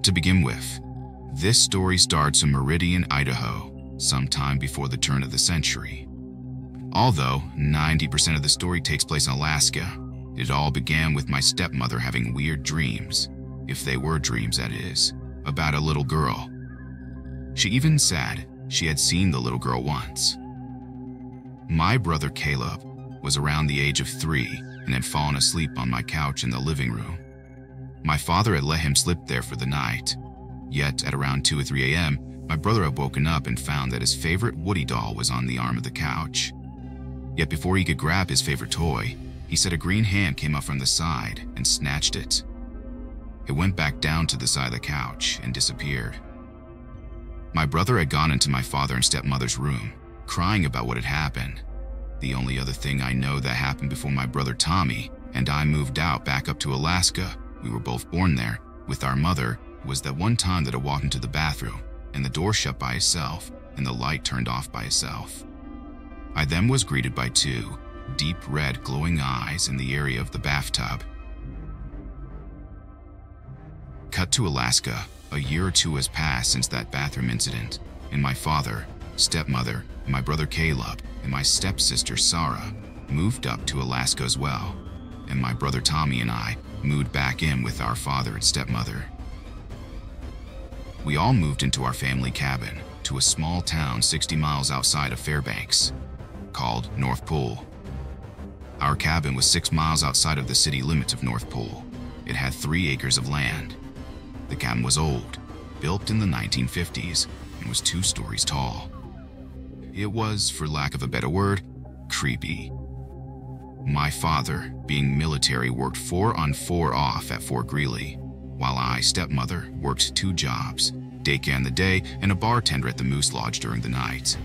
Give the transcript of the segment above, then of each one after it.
To begin with, this story starts in Meridian, Idaho, sometime before the turn of the century. Although 90% of the story takes place in Alaska, it all began with my stepmother having weird dreams, if they were dreams that is, about a little girl. She even said she had seen the little girl once. My brother Caleb was around the age of 3 and had fallen asleep on my couch in the living room. My father had let him sleep there for the night. Yet at around 2 or 3 a.m., my brother had woken up and found that his favorite Woody doll was on the arm of the couch. Yet before he could grab his favorite toy, he said a green hand came up from the side and snatched it. It went back down to the side of the couch and disappeared. My brother had gone into my father and stepmother's room, crying about what had happened. The only other thing I know that happened before my brother Tommy and I moved out back up to Alaska, we were both born there, with our mother, was that one time that I walked into the bathroom and the door shut by itself and the light turned off by itself. I then was greeted by 2 deep red glowing eyes in the area of the bathtub. Cut to Alaska. A year or 2 has passed since that bathroom incident, and my father, stepmother, and my brother Caleb, and my stepsister Sarah moved up to Alaska as well, and my brother Tommy and I moved back in with our father and stepmother. We all moved into our family cabin to a small town 60 miles outside of Fairbanks, called North Pole. Our cabin was 6 miles outside of the city limits of North Pole. It had 3 acres of land. The cabin was old, built in the 1950s, and was 2 stories tall. It was, for lack of a better word, creepy. My father, being military, worked 4 on 4 off at Fort Greely, while I, stepmother, worked 2 jobs, daycare in the day and a bartender at the Moose Lodge during the night.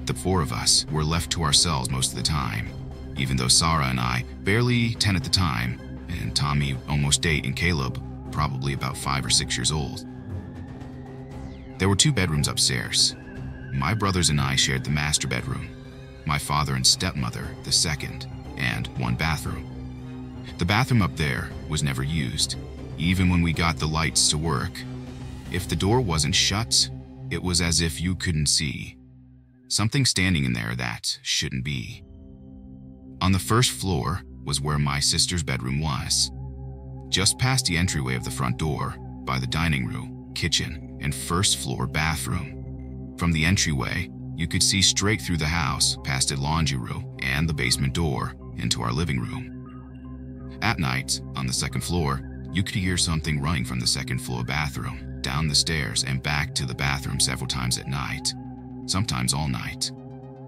The 4 of us were left to ourselves most of the time, even though Sarah and I, barely 10 at the time, and Tommy almost 8 and Caleb, probably about 5 or 6 years old. There were 2 bedrooms upstairs. My brothers and I shared the master bedroom, my father and stepmother the second, and 1 bathroom. The bathroom up there was never used, even when we got the lights to work. If the door wasn't shut, it was as if you couldn't see something standing in there that shouldn't be. On the first floor was where my sister's bedroom was. Just past the entryway of the front door, by the dining room, kitchen, and first floor bathroom. From the entryway, you could see straight through the house, past a laundry room and the basement door, into our living room. At night, on the second floor, you could hear something running from the second floor bathroom, down the stairs and back to the bathroom several times at night, sometimes all night.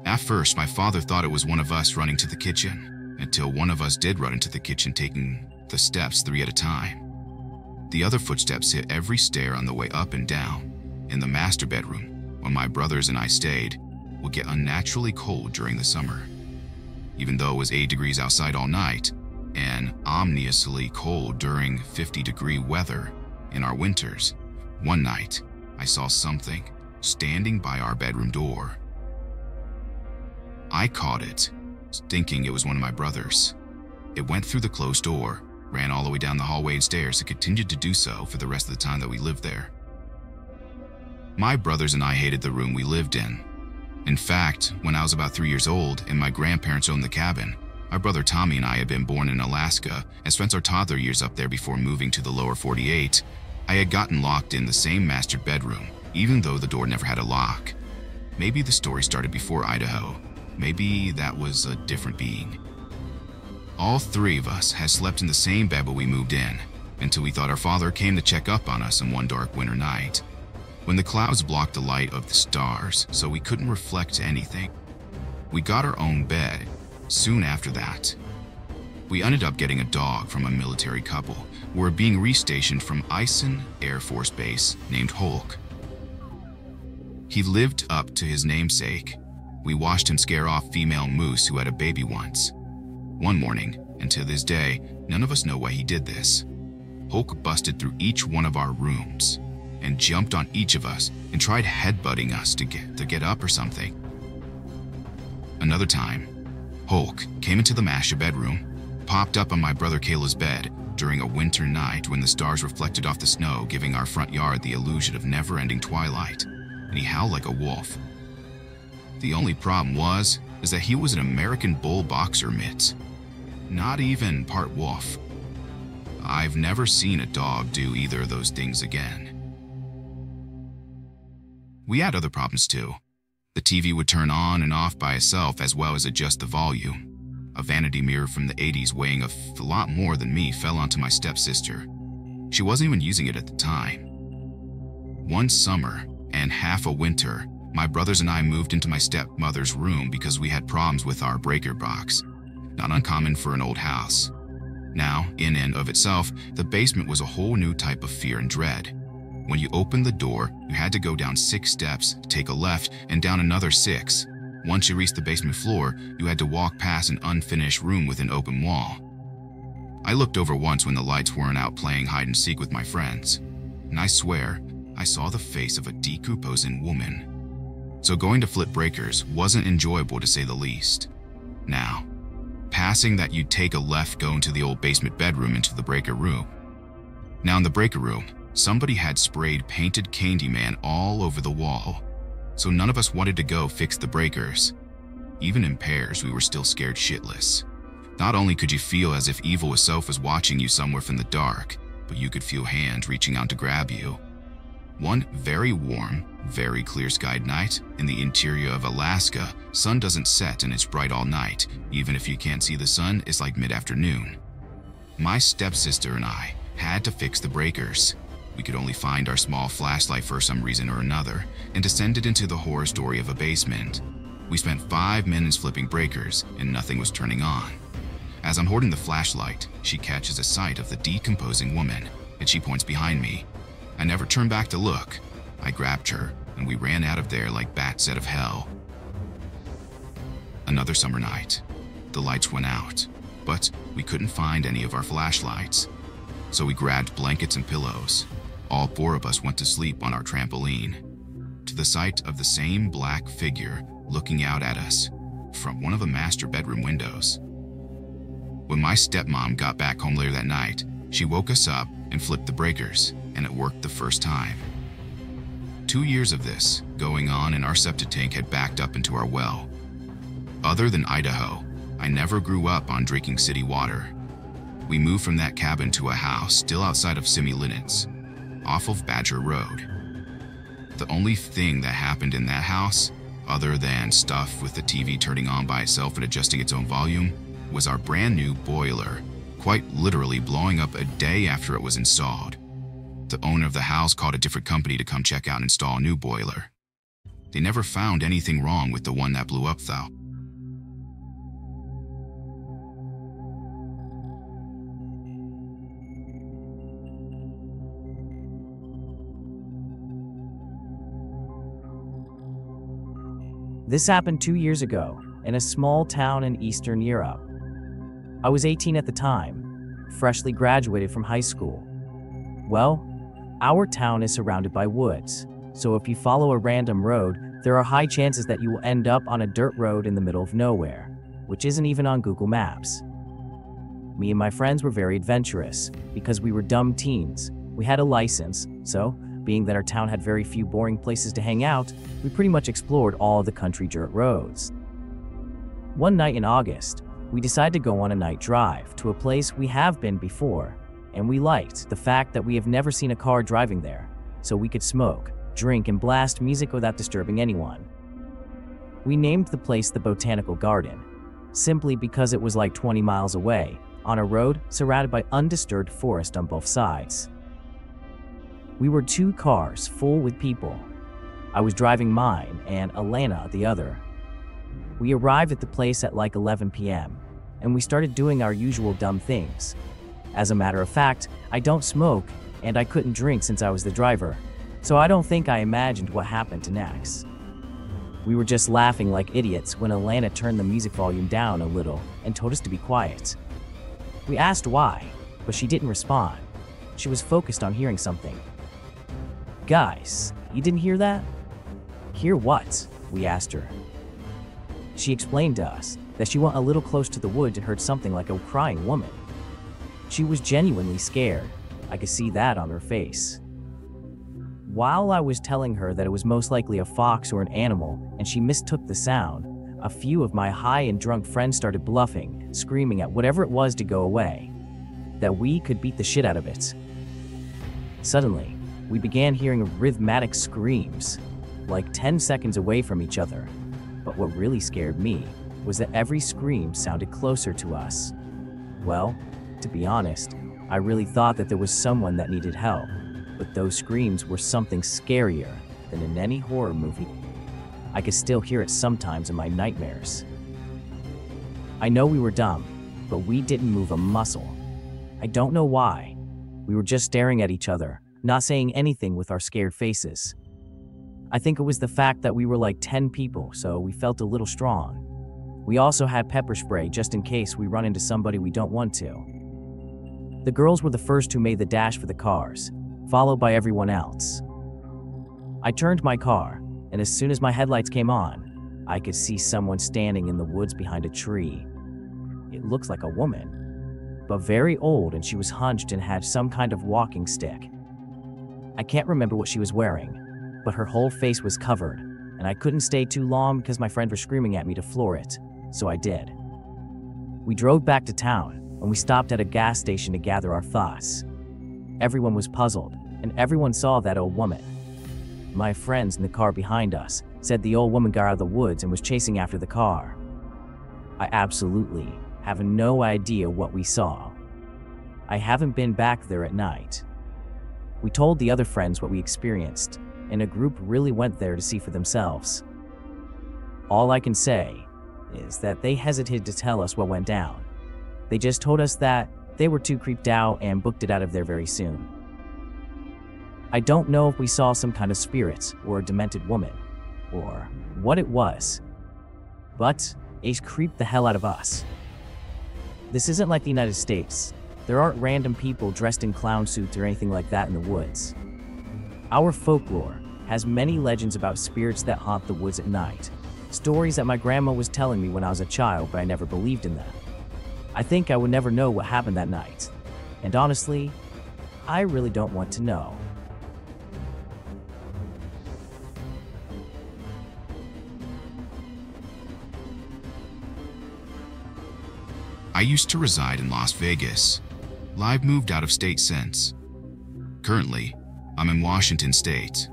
At first, my father thought it was one of us running to the kitchen, until one of us did run into the kitchen taking the steps 3 at a time. The other footsteps hit every stair on the way up and down. In the master bedroom, where my brothers and I stayed, would get unnaturally cold during the summer. Even though it was 8 degrees outside all night, and ominously cold during 50-degree weather in our winters, one night I saw something standing by our bedroom door. I caught it, thinking it was one of my brothers. It went through the closed door, ran all the way down the hallway and stairs, and continued to do so for the rest of the time that we lived there. My brothers and I hated the room we lived in. In fact, when I was about 3 years old and my grandparents owned the cabin, my brother Tommy and I had been born in Alaska and spent our toddler years up there before moving to the lower 48. I had gotten locked in the same master bedroom, even though the door never had a lock. Maybe the story started before Idaho. Maybe that was a different being. All 3 of us had slept in the same bed when we moved in, until we thought our father came to check up on us on one dark winter night, when the clouds blocked the light of the stars so we couldn't reflect anything. We got our own bed soon after that. We ended up getting a dog from a military couple who were being restationed from Eisen Air Force Base named Hulk. He lived up to his namesake. We watched him scare off female moose who had a baby once. One morning, and to this day, none of us know why he did this. Hulk busted through each one of our rooms and jumped on each of us and tried headbutting us to get up or something. Another time, Hulk came into the master bedroom, popped up on my brother Kayla's bed, during a winter night when the stars reflected off the snow, giving our front yard the illusion of never-ending twilight, and he howled like a wolf. The only problem is that he was an American bull boxer mitt, not even part wolf. I've never seen a dog do either of those things again. We had other problems too. The TV would turn on and off by itself, as well as adjust the volume. A vanity mirror from the 80s weighing a lot more than me fell onto my stepsister. She wasn't even using it at the time. One summer and half a winter, my brothers and I moved into my stepmother's room because we had problems with our breaker box. Not uncommon for an old house. Now, in and of itself, the basement was a whole new type of fear and dread. When you opened the door, you had to go down 6 steps, take a left, and down another 6. Once you reached the basement floor, you had to walk past an unfinished room with an open wall. I looked over once when the lights weren't out playing hide and seek with my friends, and I swear, I saw the face of a decomposing woman. So going to flip breakers wasn't enjoyable, to say the least. Now, passing that, you'd take a left going to the old basement bedroom into the breaker room. Now in the breaker room, somebody had sprayed painted Candyman all over the wall, so none of us wanted to go fix the breakers. Even in pairs, we were still scared shitless. Not only could you feel as if evil itself was watching you somewhere from the dark, but you could feel hands reaching out to grab you. One very warm, very clear-skied night in the interior of Alaska, sun doesn't set and it's bright all night. Even if you can't see the sun, it's like mid-afternoon. My stepsister and I had to fix the breakers. We could only find our small flashlight for some reason or another and descended into the horror story of a basement. We spent 5 minutes flipping breakers and nothing was turning on. As I'm holding the flashlight, she catches a sight of the decomposing woman and she points behind me. I never turned back to look. I grabbed her and we ran out of there like bats out of hell. Another summer night. The lights went out, but we couldn't find any of our flashlights. So we grabbed blankets and pillows. All 4 of us went to sleep on our trampoline, to the sight of the same black figure looking out at us from one of the master bedroom windows. When my stepmom got back home later that night, she woke us up and flipped the breakers, and it worked the first time. 2 years of this going on and our septic tank had backed up into our well. Other than Idaho, I never grew up on drinking city water. We moved from that cabin to a house still outside of Simi-Linets, off of Badger Road. The only thing that happened in that house, other than stuff with the TV turning on by itself and adjusting its own volume, was our brand new boiler, quite literally blowing up a day after it was installed. The owner of the house called a different company to come check out and install a new boiler. They never found anything wrong with the one that blew up though. This happened 2 years ago in a small town in Eastern Europe. I was 18 at the time, freshly graduated from high school. Well, our town is surrounded by woods, so if you follow a random road, there are high chances that you will end up on a dirt road in the middle of nowhere, which isn't even on Google Maps. Me and my friends were very adventurous because we were dumb teens. We had a license, so being that our town had very few boring places to hang out, we pretty much explored all of the country dirt roads. One night in August, we decided to go on a night drive to a place we have been before, and we liked the fact that we have never seen a car driving there, so we could smoke, drink, and blast music without disturbing anyone. We named the place the Botanical Garden, simply because it was like 20 miles away, on a road surrounded by undisturbed forest on both sides. We were 2 cars full with people. I was driving mine and Alana the other. We arrived at the place at like 11 p.m. and we started doing our usual dumb things. As a matter of fact, I don't smoke and I couldn't drink since I was the driver, so I don't think I imagined what happened next. We were just laughing like idiots when Alana turned the music volume down a little and told us to be quiet. We asked why, but she didn't respond. She was focused on hearing something. "Guys, you didn't hear that?" "Hear what?" we asked her. She explained to us that she went a little close to the woods and heard something like a crying woman. She was genuinely scared. I could see that on her face. While I was telling her that it was most likely a fox or an animal and she mistook the sound, a few of my high and drunk friends started bluffing, screaming at whatever it was to go away, that we could beat the shit out of it. Suddenly, we began hearing rhythmic screams, like 10 seconds away from each other. But what really scared me was that every scream sounded closer to us. Well, to be honest, I really thought that there was someone that needed help, but those screams were something scarier than in any horror movie. I could still hear it sometimes in my nightmares. I know we were dumb, but we didn't move a muscle. I don't know why. We were just staring at each other, not saying anything with our scared faces. I think it was the fact that we were like 10 people, so we felt a little strong. We also had pepper spray just in case we run into somebody we don't want to. The girls were the first who made the dash for the cars, followed by everyone else. I turned my car, and as soon as my headlights came on, I could see someone standing in the woods behind a tree. It looks like a woman, but very old, and she was hunched and had some kind of walking stick. I can't remember what she was wearing, but her whole face was covered, and I couldn't stay too long because my friends were screaming at me to floor it, so I did. We drove back to town, and we stopped at a gas station to gather our thoughts. Everyone was puzzled, and everyone saw that old woman. My friends in the car behind us said the old woman got out of the woods and was chasing after the car. I absolutely have no idea what we saw. I haven't been back there at night. We told the other friends what we experienced, and a group really went there to see for themselves. All I can say is that they hesitated to tell us what went down. They just told us that they were too creeped out and booked it out of there very soon. I don't know if we saw some kind of spirit or a demented woman, or what it was, but it creeped the hell out of us. This isn't like the United States. There aren't random people dressed in clown suits or anything like that in the woods. Our folklore has many legends about spirits that haunt the woods at night, stories that my grandma was telling me when I was a child, but I never believed in them. I think I would never know what happened that night, and honestly, I really don't want to know. I used to reside in Las Vegas. I've moved out of state since. Currently, I'm in Washington State.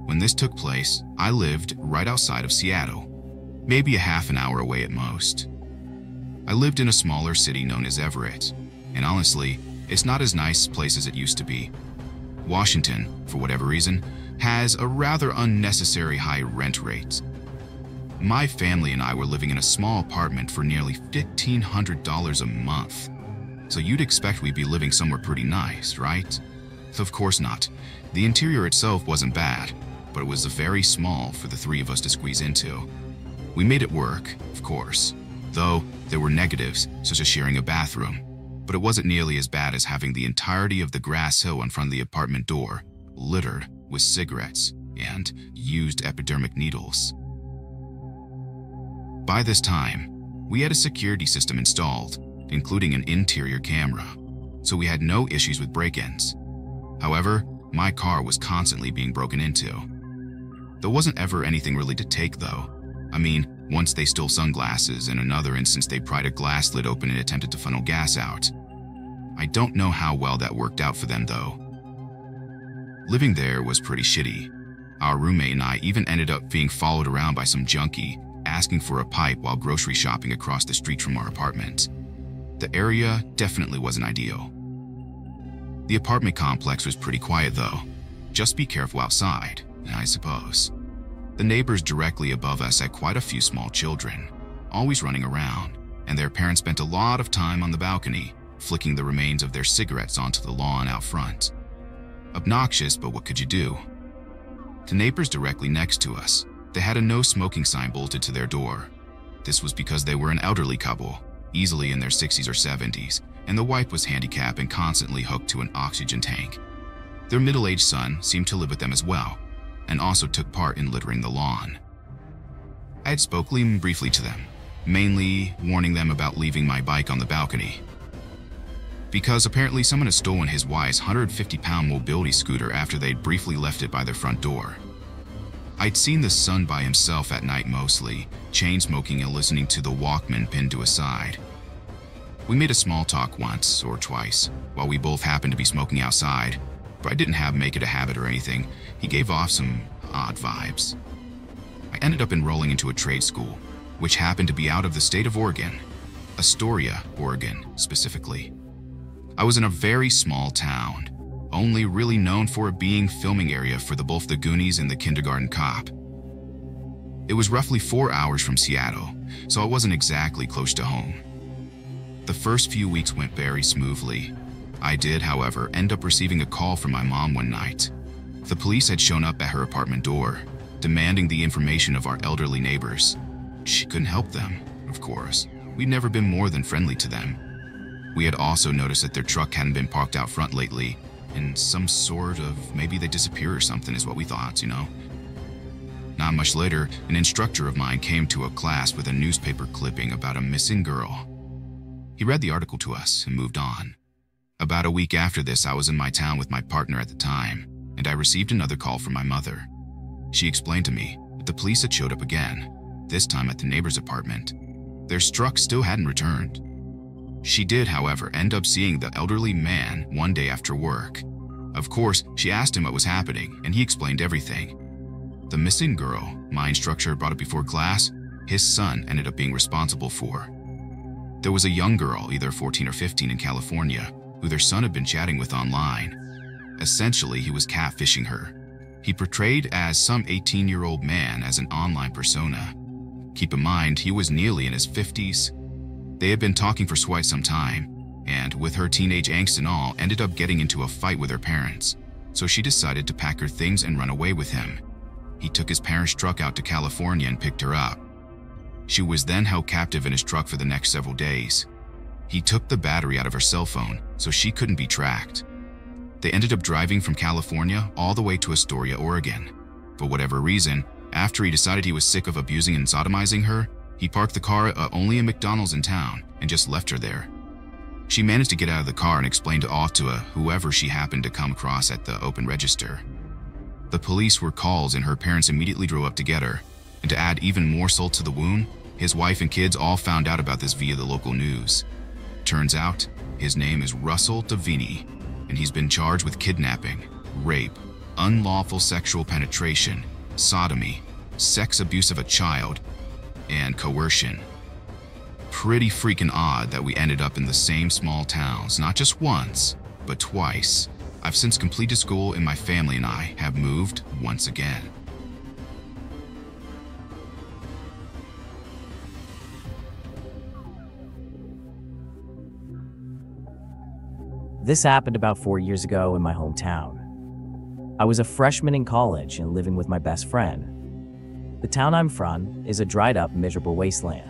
When this took place, I lived right outside of Seattle, maybe a half an hour away at most. I lived in a smaller city known as Everett, and honestly, it's not as nice a place as it used to be. Washington, for whatever reason, has a rather unnecessary high rent rate. My family and I were living in a small apartment for nearly $1,500 a month. So you'd expect we'd be living somewhere pretty nice, right? Of course not. The interior itself wasn't bad, but it was very small for the three of us to squeeze into. We made it work, of course, though there were negatives, such as sharing a bathroom, but it wasn't nearly as bad as having the entirety of the grass hill in front of the apartment door littered with cigarettes and used epidermic needles. By this time, we had a security system installed, including an interior camera, so we had no issues with break-ins. However, my car was constantly being broken into. There wasn't ever anything really to take, though. I mean, once they stole sunglasses, and another instance they pried a glass lid open and attempted to funnel gas out. I don't know how well that worked out for them, though. Living there was pretty shitty. Our roommate and I even ended up being followed around by some junkie, asking for a pipe while grocery shopping across the street from our apartment. The area definitely wasn't ideal. The apartment complex was pretty quiet, though. Just be careful outside, I suppose. The neighbors directly above us had quite a few small children, always running around, and their parents spent a lot of time on the balcony, flicking the remains of their cigarettes onto the lawn out front. Obnoxious, but what could you do? The neighbors directly next to us, they had a no smoking sign bolted to their door. This was because they were an elderly couple, easily in their 60s or 70s, and the wife was handicapped and constantly hooked to an oxygen tank. Their middle-aged son seemed to live with them as well, and also took part in littering the lawn. I had spoken briefly to them, mainly warning them about leaving my bike on the balcony. because apparently someone had stolen his wife's 150-pound mobility scooter after they'd briefly left it by their front door. I'd seen the son by himself at night mostly, chain-smoking and listening to the Walkman pinned to his side. We made a small talk once or twice, while we both happened to be smoking outside, but I didn't make it a habit or anything. He gave off some odd vibes. I ended up enrolling into a trade school, which happened to be out of the state of Oregon, Astoria, Oregon, specifically. I was in a very small town, only really known for it being filming area for both the Goonies and the Kindergarten Cop. It was roughly 4 hours from Seattle, so I wasn't exactly close to home. The first few weeks went very smoothly. I did, however, end up receiving a call from my mom one night. The police had shown up at her apartment door, demanding the information of our elderly neighbors. She couldn't help them, of course. We'd never been more than friendly to them. We had also noticed that their truck hadn't been parked out front lately, and some sort of maybe they disappeared or something is what we thought, you know. Not much later, an instructor of mine came to a class with a newspaper clipping about a missing girl. He read the article to us and moved on. About a week after this, I was in my town with my partner at the time, and I received another call from my mother. She explained to me that the police had showed up again, this time at the neighbor's apartment. Their truck still hadn't returned. She did, however, end up seeing the elderly man one day after work. Of course, she asked him what was happening, and he explained everything. The missing girl my instructor brought up before class, his son ended up being responsible for. There was a young girl, either 14 or 15 in California, who their son had been chatting with online. Essentially, he was catfishing her. He portrayed as some 18-year-old man as an online persona. Keep in mind, he was nearly in his 50s. They had been talking for quite some time, and with her teenage angst and all, ended up getting into a fight with her parents. So she decided to pack her things and run away with him. He took his parents' truck out to California and picked her up. She was then held captive in his truck for the next several days. He took the battery out of her cell phone, so she couldn't be tracked. They ended up driving from California all the way to Astoria, Oregon. For whatever reason, after he decided he was sick of abusing and sodomizing her, he parked the car at only a McDonald's in town and just left her there. She managed to get out of the car and explain it all to whoever she happened to come across at the open register. The police were called and her parents immediately drove up to get her. And to add even more salt to the wound, his wife and kids all found out about this via the local news. Turns out, his name is Russell Davini, and he's been charged with kidnapping, rape, unlawful sexual penetration, sodomy, sex abuse of a child, and coercion. Pretty freaking odd that we ended up in the same small towns, not just once, but twice. I've since completed school and my family and I have moved once again. This happened about 4 years ago in my hometown. I was a freshman in college and living with my best friend. The town I'm from is a dried-up, miserable wasteland.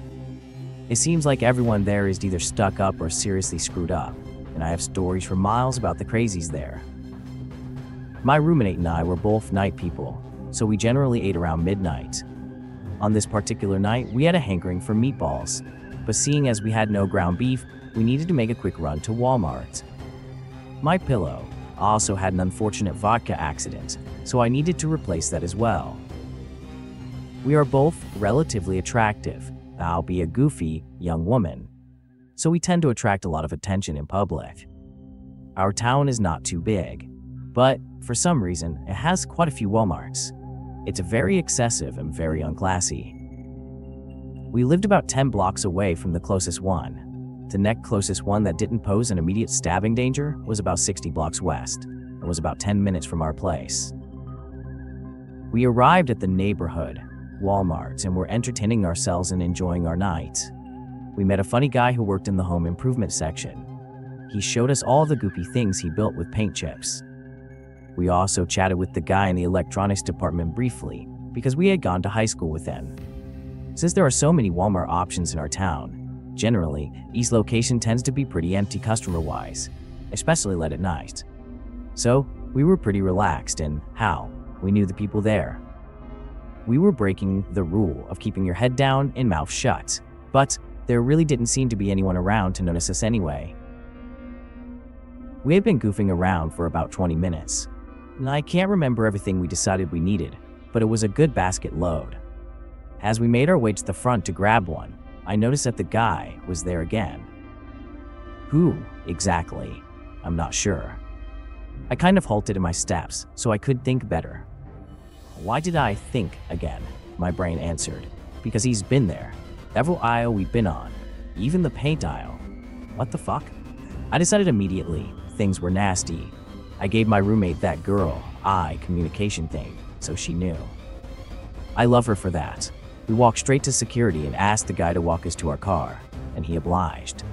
It seems like everyone there is either stuck up or seriously screwed up, and I have stories for miles about the crazies there. My roommate and I were both night people, so we generally ate around midnight. On this particular night, we had a hankering for meatballs, but seeing as we had no ground beef, we needed to make a quick run to Walmart. My pillow also had an unfortunate vodka accident, so I needed to replace that as well. We are both relatively attractive, I'll be a goofy young woman, so we tend to attract a lot of attention in public. Our town is not too big, but for some reason, it has quite a few Walmarts. It's very excessive and very unclassy. We lived about 10 blocks away from the closest one. The next closest one that didn't pose an immediate stabbing danger was about 60 blocks west and was about 10 minutes from our place. We arrived at the neighborhood Walmart and were entertaining ourselves and enjoying our night. We met a funny guy who worked in the home improvement section. He showed us all the goofy things he built with paint chips. We also chatted with the guy in the electronics department briefly because we had gone to high school with them. Since there are so many Walmart options in our town, generally, each location tends to be pretty empty customer-wise, especially late at night. So, we were pretty relaxed in how we knew the people there. We were breaking the rule of keeping your head down and mouth shut, but there really didn't seem to be anyone around to notice us anyway. We had been goofing around for about 20 minutes, and I can't remember everything we decided we needed, but it was a good basket load. As we made our way to the front to grab one, I noticed that the guy was there again. Who exactly? I'm not sure. I kind of halted in my steps so I could think better. Why did I think again? My brain answered. Because he's been there. Every aisle we've been on. Even the paint aisle. What the fuck? I decided immediately things were nasty. I gave my roommate that girl eye communication thing, so she knew. I love her for that. We walked straight to security and asked the guy to walk us to our car, and he obliged.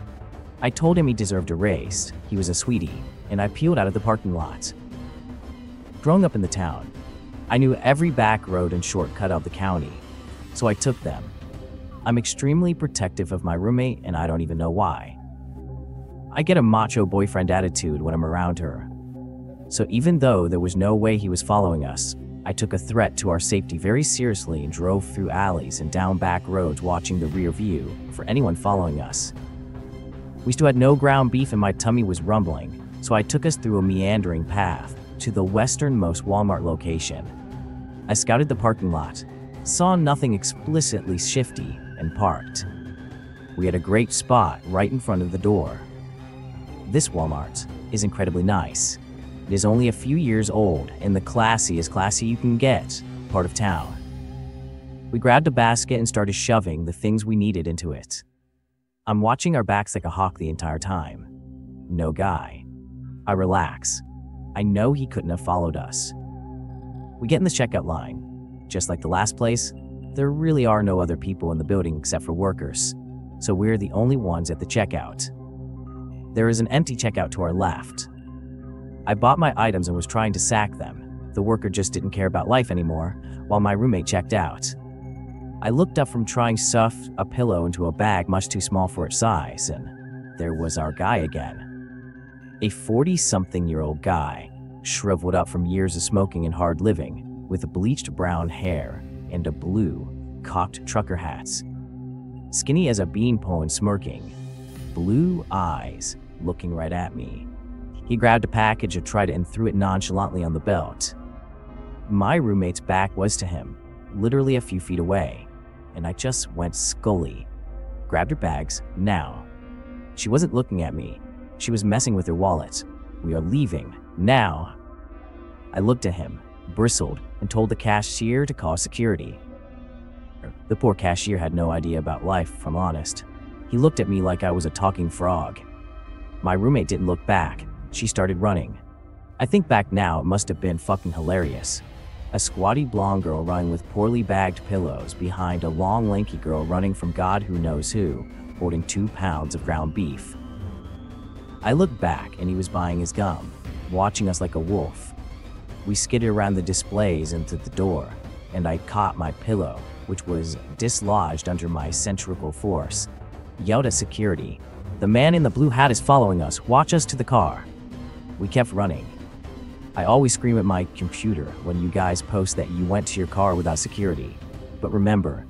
I told him he deserved a raise. He was a sweetie, and I peeled out of the parking lot. Growing up in the town, I knew every back road and shortcut of the county, so I took them. I'm extremely protective of my roommate, and I don't even know why. I get a macho boyfriend attitude when I'm around her. So even though there was no way he was following us, I took a threat to our safety very seriously and drove through alleys and down back roads watching the rear view for anyone following us. We still had no ground beef and my tummy was rumbling, so I took us through a meandering path to the westernmost Walmart location. I scouted the parking lot, saw nothing explicitly shifty, and parked. We had a great spot right in front of the door. This Walmart is incredibly nice. It is only a few years old and the classiest classy you can get part of town. We grabbed a basket and started shoving the things we needed into it. I'm watching our backs like a hawk the entire time. No guy. I relax. I know he couldn't have followed us. We get in the checkout line. Just like the last place, there really are no other people in the building except for workers, so we're the only ones at the checkout. There is an empty checkout to our left. I bought my items and was trying to sack them. The worker just didn't care about life anymore, while my roommate checked out. I looked up from trying to stuff a pillow into a bag much too small for its size, and there was our guy again. A 40-something-year-old guy, shriveled up from years of smoking and hard living, with bleached brown hair and a blue, cocked trucker hat. Skinny as a beanpole and smirking. Blue eyes looking right at me. He grabbed a package of Trident and threw it nonchalantly on the belt. My roommate's back was to him, literally a few feet away, and I just went scully. Grabbed her bags, now. She wasn't looking at me. She was messing with her wallet. We are leaving, now. I looked at him, bristled, and told the cashier to call security. The poor cashier had no idea about life, if I'm honest. He looked at me like I was a talking frog. My roommate didn't look back. She started running. I think back now, it must have been fucking hilarious. A squatty blonde girl running with poorly bagged pillows behind a long lanky girl running from God who knows who, holding 2 pounds of ground beef. I looked back and he was buying his gum, watching us like a wolf. We skidded around the displays into the door, and I caught my pillow, which was dislodged under my centrifugal force, yelled at security. The man in the blue hat is following us. Watch us to the car. We kept running. I always scream at my computer when you guys post that you went to your car without security. But remember,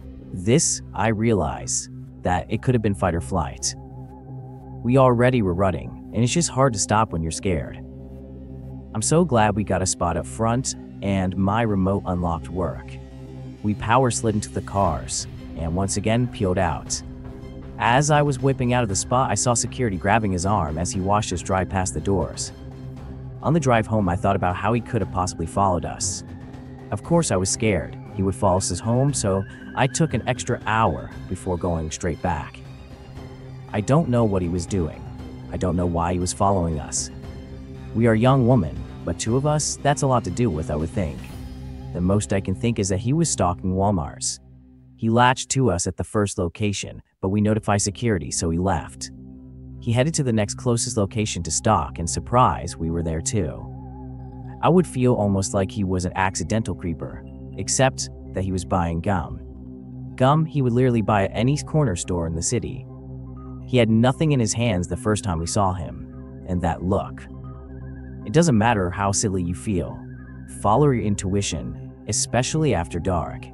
I realize that it could have been fight or flight. We already were running, and it's just hard to stop when you're scared. I'm so glad we got a spot up front, and my remote unlocked work. We power slid into the cars, and once again peeled out. As I was whipping out of the spot, I saw security grabbing his arm as he watched us drive past the doors. On the drive home, I thought about how he could have possibly followed us. Of course, I was scared he would follow us home, so I took an extra hour before going straight back. I don't know what he was doing. I don't know why he was following us. We are young women, but 2 of us, that's a lot to deal with, I would think. The most I can think is that he was stalking Walmarts. He latched to us at the first location, but we notified security, so he left. He headed to the next closest location to stalk, and surprise, we were there too. I would feel almost like he was an accidental creeper, except that he was buying gum. Gum he would literally buy at any corner store in the city. He had nothing in his hands the first time we saw him, and that look. It doesn't matter how silly you feel. Follow your intuition, especially after dark.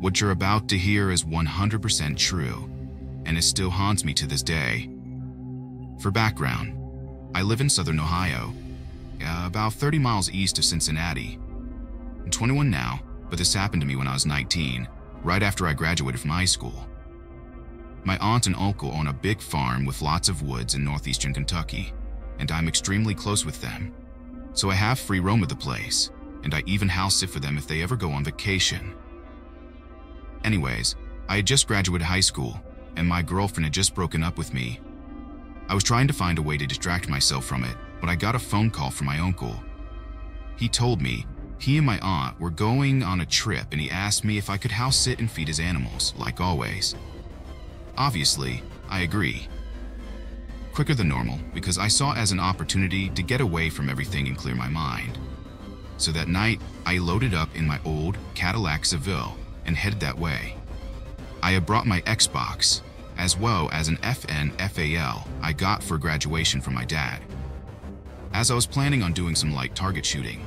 What you're about to hear is 100% true, and it still haunts me to this day. For background, I live in southern Ohio, about 30 miles east of Cincinnati. I'm 21 now, but this happened to me when I was 19, right after I graduated from high school. My aunt and uncle own a big farm with lots of woods in northeastern Kentucky, and I'm extremely close with them. So I have free roam of the place, and I even house sit for them if they ever go on vacation. Anyways, I had just graduated high school, and my girlfriend had just broken up with me. I was trying to find a way to distract myself from it, but I got a phone call from my uncle. He told me he and my aunt were going on a trip, and he asked me if I could house sit and feed his animals, like always. Obviously, I agree. Quicker than normal, because I saw it as an opportunity to get away from everything and clear my mind. So that night, I loaded up in my old Cadillac Seville and headed that way. I had brought my Xbox, as well as an FN FAL I got for graduation from my dad, as I was planning on doing some light target shooting.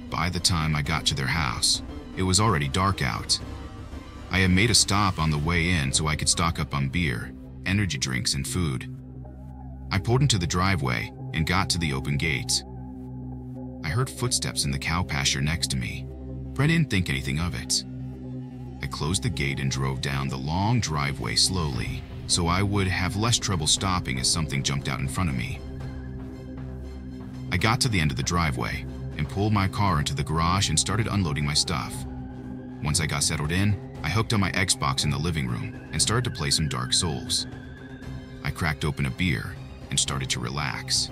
By the time I got to their house, it was already dark out. I had made a stop on the way in so I could stock up on beer, energy drinks, and food. I pulled into the driveway and got to the open gate. I heard footsteps in the cow pasture next to me, but I didn't think anything of it. I closed the gate and drove down the long driveway slowly, so I would have less trouble stopping as something jumped out in front of me. I got to the end of the driveway and pulled my car into the garage and started unloading my stuff. Once I got settled in, I hooked on my Xbox in the living room and started to play some Dark Souls. I cracked open a beer and started to relax.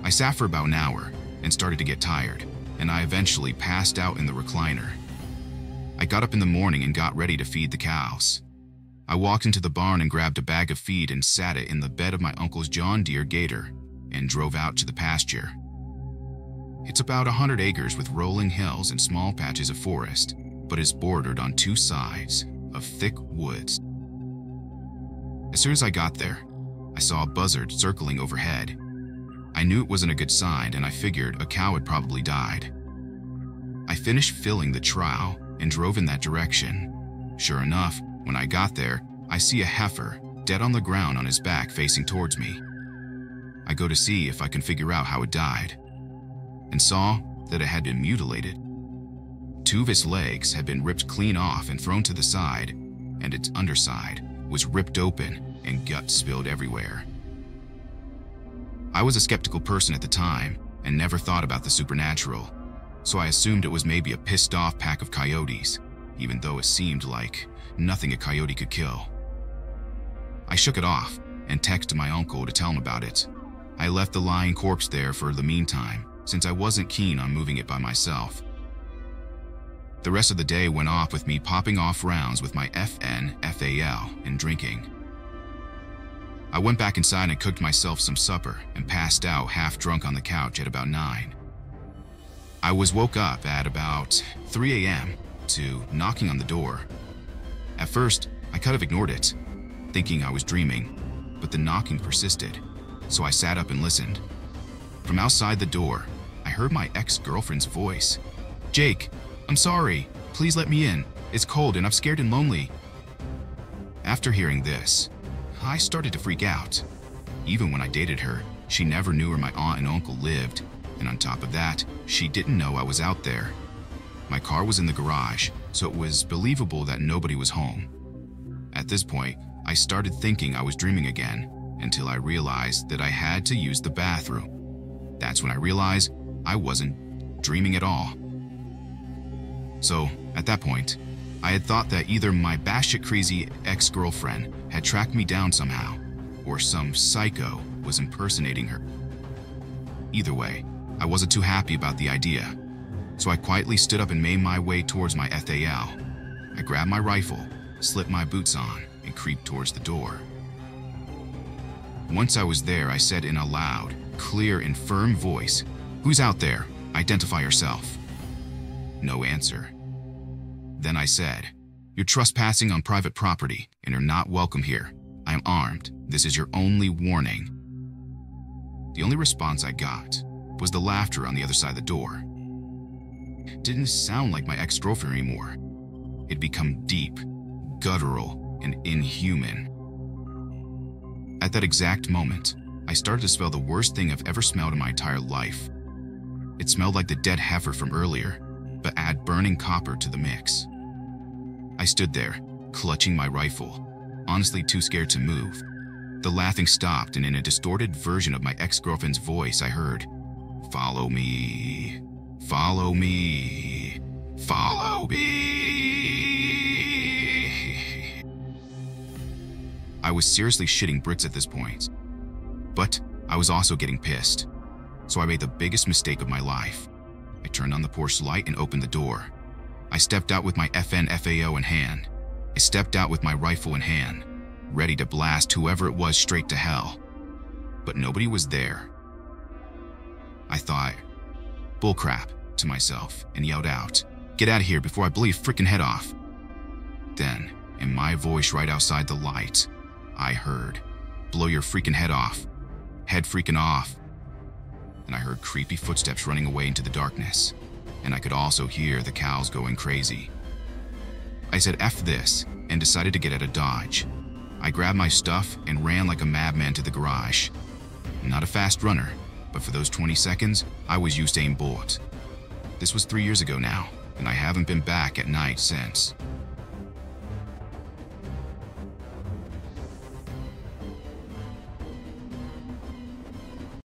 I sat for about an hour and started to get tired, and I eventually passed out in the recliner. I got up in the morning and got ready to feed the cows. I walked into the barn and grabbed a bag of feed and sat it in the bed of my uncle's John Deere Gator and drove out to the pasture. It's about 100 acres with rolling hills and small patches of forest, but is bordered on two sides of thick woods. As soon as I got there, I saw a buzzard circling overhead. I knew it wasn't a good sign, and I figured a cow had probably died. I finished filling the trough and drove in that direction. Sure enough, when I got there, I see a heifer dead on the ground on his back facing towards me. I go to see if I can figure out how it died, and saw that it had been mutilated. Two of its legs had been ripped clean off and thrown to the side, and its underside was ripped open and guts spilled everywhere. I was a skeptical person at the time and never thought about the supernatural, so I assumed it was maybe a pissed-off pack of coyotes, even though it seemed like nothing a coyote could kill. I shook it off and texted my uncle to tell him about it. I left the lying corpse there for the meantime, since I wasn't keen on moving it by myself. The rest of the day went off with me popping off rounds with my FN FAL and drinking. I went back inside and cooked myself some supper and passed out half drunk on the couch at about 9. I was woke up at about 3 a.m. to knocking on the door. At first, I kind of ignored it, thinking I was dreaming, but the knocking persisted, so I sat up and listened. From outside the door, I heard my ex-girlfriend's voice. "Jake, I'm sorry. Please let me in. It's cold and I'm scared and lonely." After hearing this, I started to freak out. Even when I dated her, she never knew where my aunt and uncle lived, and on top of that, she didn't know I was out there. My car was in the garage, so it was believable that nobody was home. At this point, I started thinking I was dreaming again, until I realized that I had to use the bathroom. That's when I realized I wasn't dreaming at all. So, at that point, I had thought that either my batshit crazy ex-girlfriend had tracked me down somehow, or some psycho was impersonating her. Either way, I wasn't too happy about the idea, so I quietly stood up and made my way towards my FAL. I grabbed my rifle, slipped my boots on, and creeped towards the door. Once I was there, I said in a loud, clear, and firm voice, "Who's out there? Identify yourself." No answer. Then I said, "You're trespassing on private property and are not welcome here. I am armed. This is your only warning." The only response I got was the laughter on the other side of the door. didn't sound like my ex-girlfriend anymore. It'd become deep, guttural, and inhuman. At that exact moment, I started to smell the worst thing I've ever smelled in my entire life. It smelled like the dead heifer from earlier, but add burning copper to the mix. I stood there, clutching my rifle, honestly too scared to move. The laughing stopped, and in a distorted version of my ex-girlfriend's voice, I heard, "Follow me, follow me, follow me." I was seriously shitting bricks at this point, but I was also getting pissed. So I made the biggest mistake of my life. I turned on the porch light and opened the door. I stepped out with my FNFAO in hand. I stepped out with my rifle in hand, ready to blast whoever it was straight to hell. But nobody was there. I thought, "Bullcrap," to myself and yelled out, "Get out of here before I blow your freaking head off." Then, in my voice right outside the light, I heard, "Blow your freaking head off. Head freaking off." And I heard creepy footsteps running away into the darkness, and I could also hear the cows going crazy. I said F this and decided to get out of Dodge. I grabbed my stuff and ran like a madman to the garage. I'm not a fast runner, but for those 20 seconds, I was Usain Bolt. This was 3 years ago now, and I haven't been back at night since.